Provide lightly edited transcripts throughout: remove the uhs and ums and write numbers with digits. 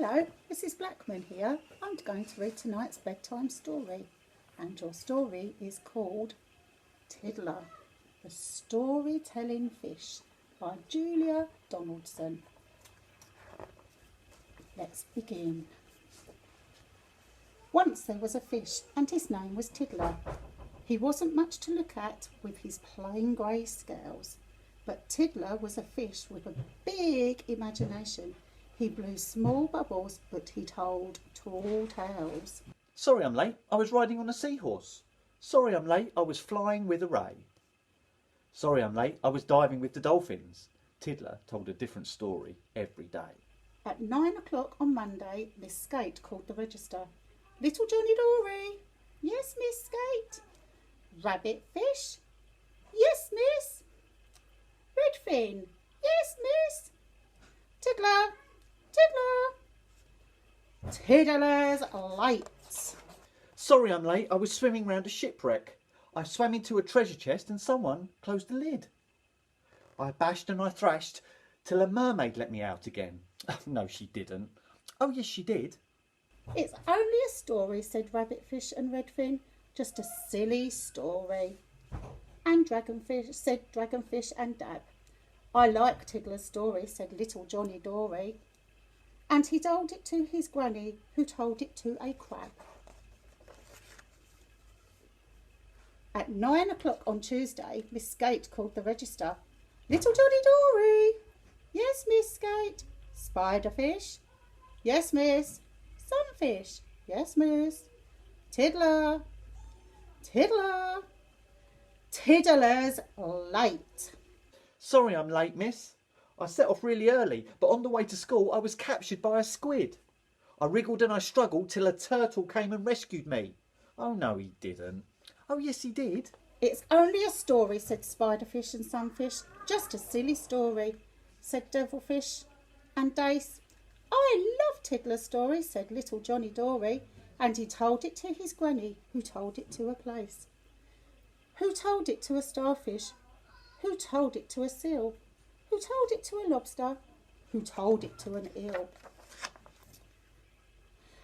Hello, Mrs. Blackman here. I'm going to read tonight's bedtime story, and your story is called Tiddler, the Storytelling Fish by Julia Donaldson. Let's begin. Once there was a fish, and his name was Tiddler. He wasn't much to look at with his plain grey scales, but Tiddler was a fish with a big imagination. He blew small bubbles, but he told tall tales. Sorry I'm late, I was riding on a seahorse. Sorry I'm late, I was flying with a ray. Sorry I'm late, I was diving with the dolphins. Tiddler told a different story every day. At 9 o'clock on Monday, Miss Skate called the register. Little Johnny Dory. Yes, Miss Skate. Rabbit fish. Yes, miss. Redfin. Yes, miss. Tiddler. Tiddler's late. Sorry I'm late, I was swimming round a shipwreck. I swam into a treasure chest and someone closed the lid. I bashed and I thrashed till a mermaid let me out again. No, she didn't. Oh, yes, she did. It's only a story, said Rabbitfish and Redfin. Just a silly story. And Dragonfish, said Dragonfish and Dab. I like Tiddler's story, said Little Johnny Dory. And he told it to his granny, who told it to a crab. At 9 o'clock on Tuesday, Miss Skate called the register. Little Johnny Dory. Yes, Miss Skate. Spiderfish. Yes, miss. Sunfish. Yes, miss. Tiddler. Tiddler's late. Sorry I'm late, miss. I set off really early, but on the way to school I was captured by a squid. I wriggled and I struggled till a turtle came and rescued me. Oh, no, he didn't. Oh, yes, he did. It's only a story, said Spiderfish and Sunfish. Just a silly story, said Devilfish and Dace. I love Tiddler's story, said Little Johnny Dory, and he told it to his granny, who told it to a place. Who told it to a starfish? Who told it to a seal? Who told it to a lobster? Who told it to an eel?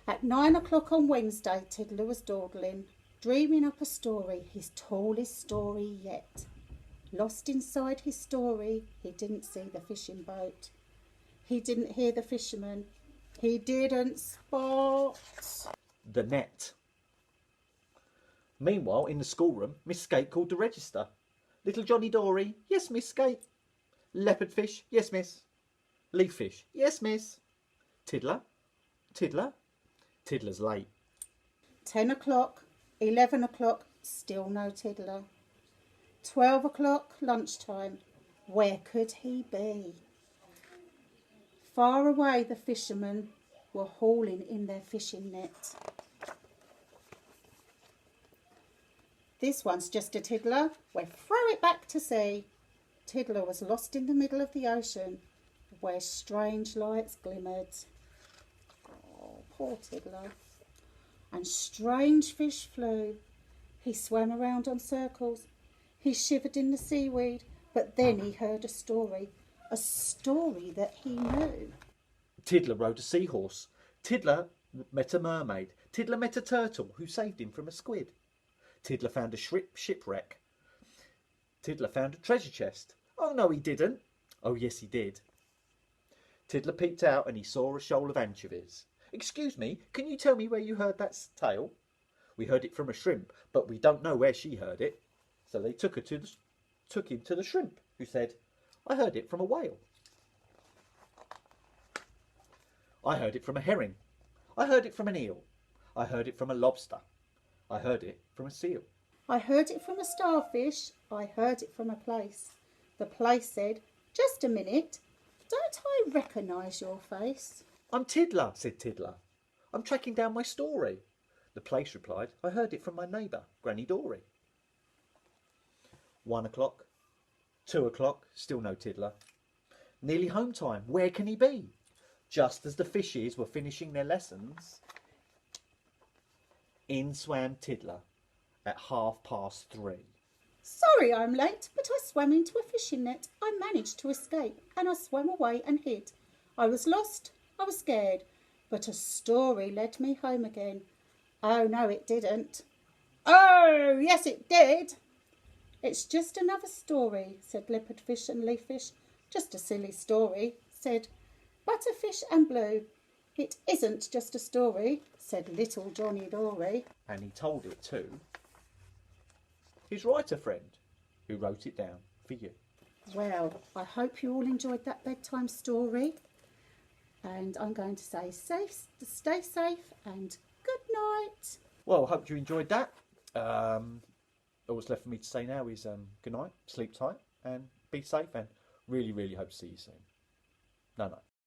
At 9 o'clock on Wednesday, Tiddler was dawdling, dreaming up a story, his tallest story yet. Lost inside his story, he didn't see the fishing boat. He didn't hear the fisherman. He didn't spot the net. Meanwhile, in the schoolroom, Miss Skate called the register. Little Johnny Dory. Yes, Miss Skate. Leopardfish. Yes, miss. Leaffish. Yes, miss. Tiddler. Tiddler's late. 10 o'clock, 11 o'clock, still no Tiddler. 12 o'clock, lunchtime. Where could he be? Far away the fishermen were hauling in their fishing nets. This one's just a Tiddler. We'll throw it back to sea. Tiddler was lost in the middle of the ocean, where strange lights glimmered. Oh, poor Tiddler. And strange fish flew. He swam around on circles. He shivered in the seaweed, but then he heard a story that he knew. Tiddler rode a seahorse. Tiddler met a mermaid. Tiddler met a turtle who saved him from a squid. Tiddler found a shipwreck. Tiddler found a treasure chest. Oh, no, he didn't. Oh, yes, he did. Tiddler peeped out and he saw a shoal of anchovies. Excuse me, can you tell me where you heard that tale? We heard it from a shrimp, but we don't know where she heard it. So they took him to the shrimp, who said, I heard it from a whale. I heard it from a herring. I heard it from an eel. I heard it from a lobster. I heard it from a seal. I heard it from a starfish. I heard it from a place. The place said, just a minute, don't I recognise your face? I'm Tiddler, said Tiddler. I'm tracking down my story. The place replied, I heard it from my neighbour, Granny Dory. 1 o'clock, 2 o'clock, still no Tiddler. Nearly home time, where can he be? Just as the fishes were finishing their lessons, in swam Tiddler at 3:30. Sorry I'm late, but I swam into a fishing net. I managed to escape and I swam away and hid. I was lost, I was scared, but a story led me home again. Oh, no, it didn't. Oh, yes, it did. It's just another story, said Leopardfish and Leaffish. Just a silly story, said Butterfish and Blue. It isn't just a story, said Little Johnny Dory. And he told it to his writer friend, who wrote it down for you. Well, I hope you all enjoyed that bedtime story. And I'm going to say stay safe and good night. Well, I hope you enjoyed that. All that's left for me to say now is good night, sleep tight, and be safe, and really, really hope to see you soon. No.